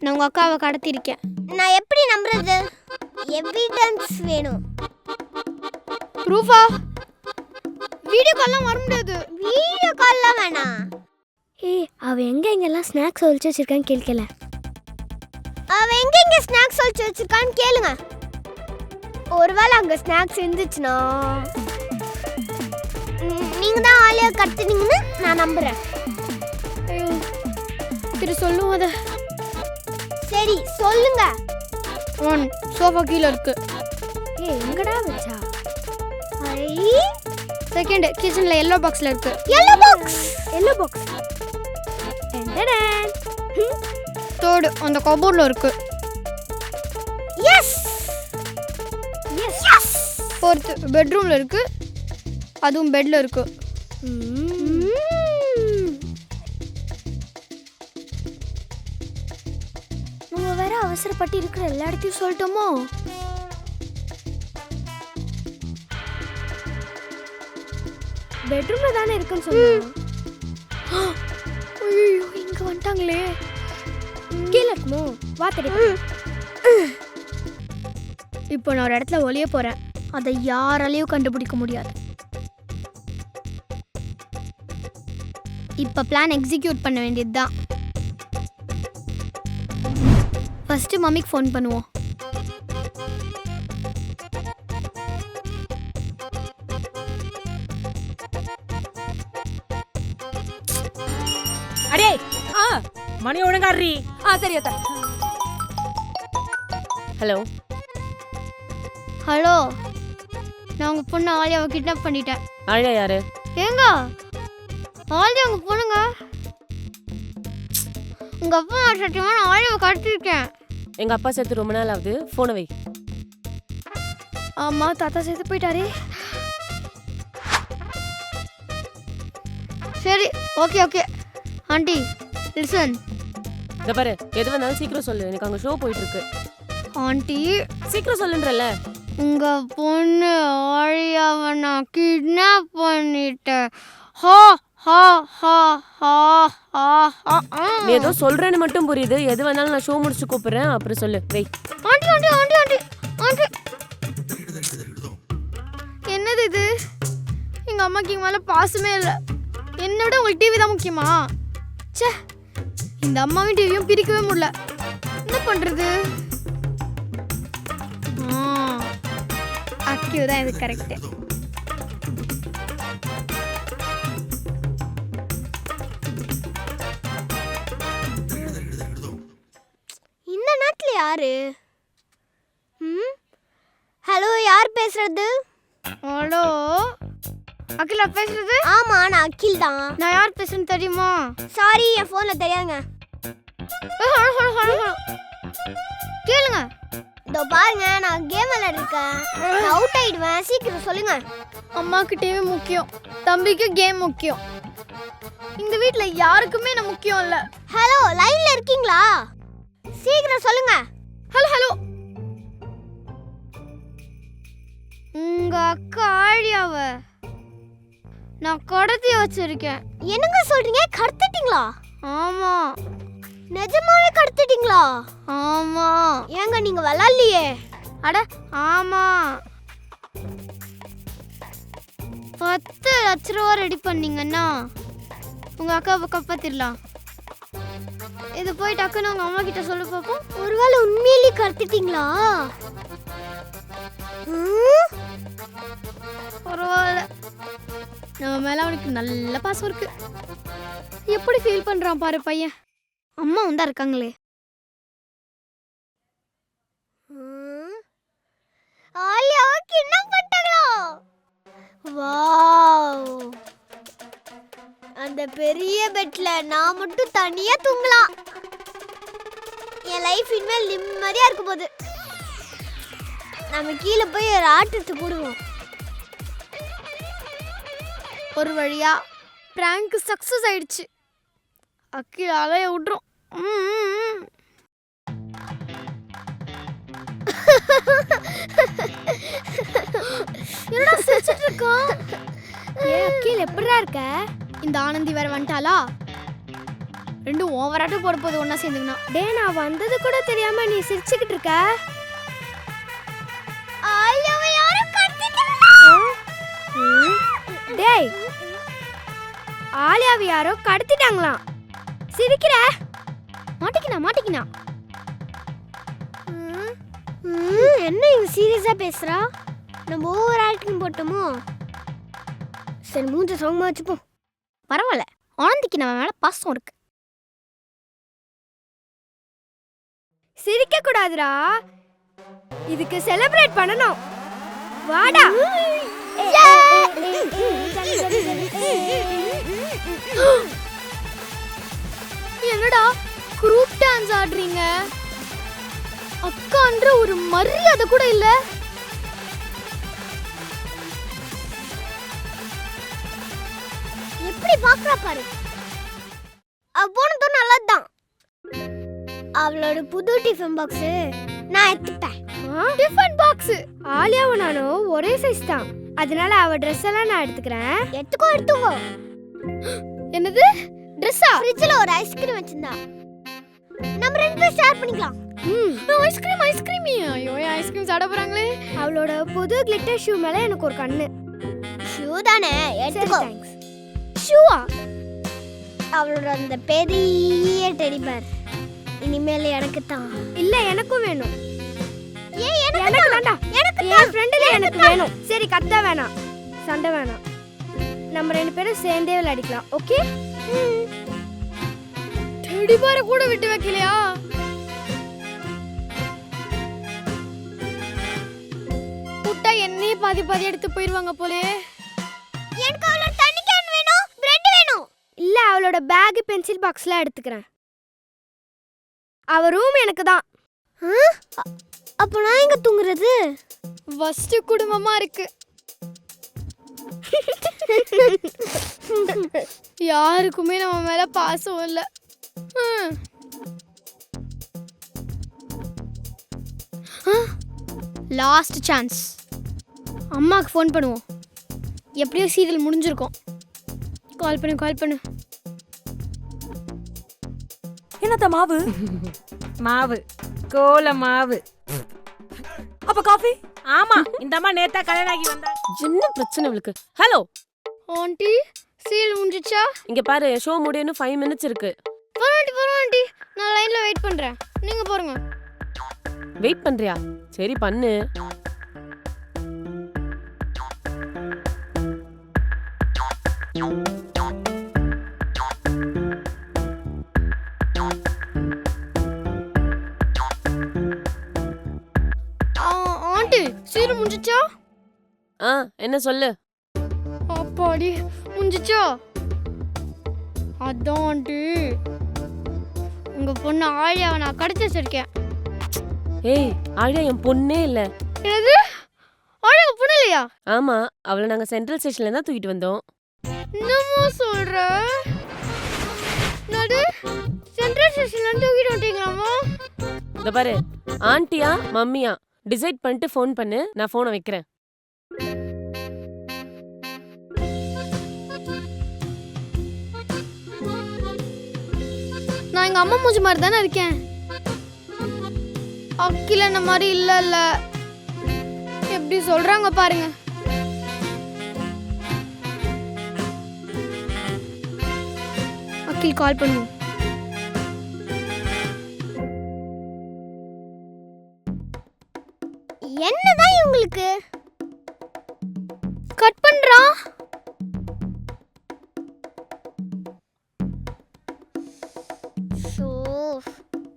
நான் உங்கள் அக்காவை கடத்திருக்கேன். நான் எப்படி நம்புறது? எவிடன்ஸ் வேணும். ப்ரூஃபா? வீடியோ கால்லாம் வர முடியாது. வீடியோ கால்லாம் வேணாம். அவன் எங்கெங்கெல்லாம் ஸ்நாக்ஸ் ஒழிச்சு வச்சிருக்கான்னு கேட்கல. அவன் எங்கெங்க ஸ்நாக்ஸ் ஒழிச்சு வச்சிருக்கான்னு கேளுங்க. ஒருவேளை அங்கே ஸ்நாக்ஸ் இருந்துச்சுன்னா நீங்கள் தான் ஆளையா கடத்துனீங்கன்னு நான் நம்புகிறேன். ஐயோ சரி சொல்லுவோம் அதை. சரி சொல்லுங்க. 1 சோஃபா கீழே இருக்கு. எங்கடா வச்சா? செகண்ட் கிச்சனில் எல்லோ பாக்ஸில் இருக்கு. Yellow box. தேர்டு அந்த கபோர்டில் இருக்கு. எஸ். ஃபோர்த்து பெட்ரூமில் இருக்கு. அதுவும் பெட்டில் இருக்கு. நம்ம வேற அவசரப்பட்டு இருக்கிற எல்லா இடத்தையும் சொல்லிட்டோமோ? பெட்ரூம்ல தானே இருக்குன்னு சொன்னோம். ஐயோ இங்கே வந்துட்டாங்களே. கீழே இருக்குமோ? வா தெரியும். இப்போ நான் ஒரு இடத்துல ஒளிய போகிறேன். அதை யாராலையும் கண்டுபிடிக்க முடியாது. இப்போ பிளான் எக்ஸிக்யூட் பண்ண வேண்டியது தான். ஃபஸ்ட்டு மம்மிக்கு ஃபோன் பண்ணுவோம். அடே மணி ஒழுங்காடுறி. சரி அத்தா. ஹலோ ஹலோ, நான் உங்கள் பொண்ணு ஆலியாவை கிட்னாப் பண்ணிட்டேன். ஆலியா யாரு? ஏங்க ஆலியா உங்கள் பொண்ணுங்க. உங்கள் அப்பா நான் சத்தியமாக நான் ஆலியாவை கடத்திருக்கேன். எங்க அப்பா சேர்த்து ரொம்ப நாள் ஆகுது. போனை வை. ஆமாம் தாத்தா சேர்த்து போயிட்டாரே. சரி ஓகே ஓகே ஆண்டி லிசன். இதை பாரு, எது வந்தாலும் சீக்கிரம் சொல்லு. எனக்கு அங்கே ஷோ போயிட்டு இருக்கு. ஆண்டி சீக்கிரம் சொல்லுன்றல. உங்க பொண்ணு ஆழியாவை நான் கிட்னாப் பண்ணிட்டேன். ஹா ஹா ஹா ஹா ஹா. நீ ஏதோ சொல்றேன்னு மட்டும் புரியுது. எது வந்தாலும் நான் ஷோ முடிச்சு கூப்பிடுறேன். அப்புறம் சொல்லு. வை. Aunty aunty aunty aunty aunty. என்னது இது? எங்க அம்மாக்கு எங்க மேல பாசமே இல்லை. என்னோட உங்களுக்கு டிவி தான் முக்கியமா? ச்சே, இந்த அம்மாவும் டிவியும் பிரிக்கவே முடியல. என்ன பண்றது? அக்கியூ தான் இது கரெக்ட். இந்த நாட்டில் யாரு? ஹலோ, யார் பேசுறது? ஹலோ அகிலா பேசுறது? ஆமா, நான் அகில் தான். நான் யார் பேசுறேன்னு தெரியுமா? சாரி, என் ஃபோன்ல தெரியாதுங்க. கேளுங்க. இதோ பாருங்க, நான் கேம் விளையாடிருக்கேன். நான் அவுட் ஆயிடுவேன். சீக்கிரம் சொல்லுங்க. அம்மாக்கு டிவி முக்கியம், தம்பிக்கு கேம் முக்கியம். இந்த வீட்ல யாருக்குமே நான் முக்கியம் இல்ல. ஹலோ, லைன்ல இருக்கீங்களா? சீக்கிரம் சொல்லுங்க. Hello hello. உங்க அக்கா ஆழியாவ நான் கடத்தி வச்சிருக்கேன். என்னங்க சொல்றீங்க? கடத்திட்டீங்களா? ஆமா. நிஜமாவே கடத்திட்டீங்களா? ஆமா. ஏங்க நீங்க விளையாடலையே? அட ஆமா. 10 லட்ச ரூபா ரெடி பண்ணீங்கன்னா உங்க அக்காவை காப்பாத்திடலாம். இது போய் டக்குன்னு உங்க அம்மா கிட்ட சொல்லு பாப்போம். ஒருவேளை உண்மையிலேயே கடத்திட்டீங்களா? பரவாயில்ல, நம்ம மேல அவனுக்கு நல்ல பாசம் இருக்கு. எப்படி ஃபீல் பண்றான் பாரு பையன். அம்மா வந்தா இருக்காங்களே. ஆலியாவை கிட்னாப் பண்ணிட்டாங்களா? வாவ், அந்த பெரிய பெட்ல நான் மட்டும் தனியா தூங்கலாம். என் லைஃப் இனிமேல் நிம்மதியா இருக்கும் போது. நம்ம கீழே போய் ஒரு ஆட்டத்தை போடுவோம். ஒரு வழியா பிராங்க் சக்சஸ் ஆயிடுச்சு. அக்கில் அலைய விட்றோம். என்னடா சிரிச்சிட்டு இருக்கான்? அக்கில் எப்படிடா இருக்க? இந்த ஆனந்தி வேற வந்துட்டாளா? ரெண்டும் ஓவராட்டம் போட போது ஒண்ணா சேர்ந்துக்கனா. டேய் நான் வந்தது கூட தெரியாம நீ சிரிச்சுக்கிட்டு இருக்க. ஆலியாவை யாரும் டேய் ஆலியாவை யாரோ கடத்திட்டாங்களாம். சிரிக்கிற? மாட்டிக்கினா என்ன இங்க சீரியஸா பேசுறா? நம்ம ஓவர் ஆக்டிங் போட்டோமோ? சரி மூஞ்ச சோகமா வச்சுப்போம். பரவாயில்ல, ஆனந்திக்கு நம்ம மேல பாசம் இருக்கு. சிரிக்க கூடாதுடா, இதுக்கு செலிப்ரேட் பண்ணணும். வாடா. என்னடா குரூப் டான்ஸ் ஆடுறீங்க? அக்கான்ற ஒரு மரியாதை கூட இல்ல. எப்படி பாக்குறா பாரு. அவ போனதும் நல்லதுதான். அவளோட புது டிஃபன் பாக்ஸ் நான் எடுத்துட்டேன். டிஃபன் பாக்ஸ் ஆலியாவும் நானும் ஒரே சைஸ் தான், அதனால அவ ட்ரெஸ் எல்லாம் நான் எடுத்துக்கிறேன். எடுத்துக்கோ. என்னது ட்ரெஸ்ஸா? ஃப்ரிட்ஜ்ல ஒரு ஐஸ்கிரீம் வச்சிருந்தா, நம்ம ரெண்டு பேரும் ஷேர் பண்ணிக்கலாம். ஐஸ்கிரீம் ஐயோ ஐஸ்கிரீம் சாப்பிட போறாங்களே. அவளோட புது கிளிட்டர் ஷூ மேல எனக்கு ஒரு கண்ணு. ஷூ தானே, எடுத்துக்கோ. தேங்க்ஸ். ஷூவா? அவளோட அந்த பெரிய டெடி பேர் இனிமேல் எனக்கு தான். இல்ல எனக்கும் வேணும். ஏன் எனக்கு வேண்டாம். என் ஃப்ரெண்டுல எனக்கு வேணும். சரி கத்த வேணாம், சண்டை வேணாம், நம்ம ரெண்டு பேரும் சேர்ந்தே விளையாடிக்கலாம். ஓகே? டெடி பேரை கூட விட்டு வைக்கலையா? புட்டா என்னையே பாதி எடுத்து போயிருவாங்க போலே. எனக்கு அவளோட தண்ணி கேன் வேணும், பிரெட் வேணும். இல்ல அவளோட பேக் பென்சில் பாக்ஸ்ல எடுத்துக்கிறேன். அவ ரூம் எனக்கு தான். அப்ப நான் எங்க தூங்குறது? ஃபர்ஸ்ட் குடும்பமா இருக்கு. யாருக்குமே நம்ம மேல பாசம் இல்ல. Last chance. அம்மாக்கு ஃபோன் பண்ணுவோம். எப்படியோ சீரியல் முடிஞ்சிருக்கும். கால் பண்ணு. என்னத்த மாவு? மாவு கோல மாவு. அப்ப காஃபி? ஆமா, இந்த அம்மா நேத்தா கல்யாணம் ஆகி வந்தா. என்ன பிரச்சனை இவளுக்கு? ஹலோ ஆண்டி, சீரியல் முடிஞ்சிச்சா? இங்க பாரு, ஷோ முடியணும் 5 minutes இருக்கு. வரும் ஆண்டி, நான் லைன்ல வெயிட் பண்றேன். நீங்க போறங்க. வெயிட் பண்றியா? சரி பண்ணு. ஆண்டி, சீரியல் முடிஞ்சிச்சா? என்ன சொல்லு? அப்பாடி, முடிஞ்சிச்சா? அதான் ஆண்டி, உங்க பொண்ணு ஆழியாவை நான் கடத்தி வச்சிருக்கேன். ஏய், ஆழியா என் பொண்ணே இல்ல. என்னது? ஆழியா பொண்ணு இல்லையா? ஆமா, அவளை நாங்க சென்ட்ரல் ஸ்டேஷன்ல தான் தூக்கிட்டு வந்தோம். என்னமோ சொல்ற? நடு சென்ட்ரல் ஸ்டேஷன்ல தூக்கிட்டு வந்துட்டீங்களாமா? இத பாரு, ஆண்டியா மம்மியா டிசைட் பண்ணிட்டு ஃபோன் பண்ணு, நான் ஃபோனை வைக்கிறேன். நான் எங்க அம்மா மூஞ்சி மாதிரி தானே இருக்கேன். அக்கில இந்த மாதிரி இல்ல. எப்படி சொல்றாங்க பாருங்க. அக்கில் கால் பண்ணுவோம். என்னதான் இவங்களுக்கு? கட் பண்றா. ஸோ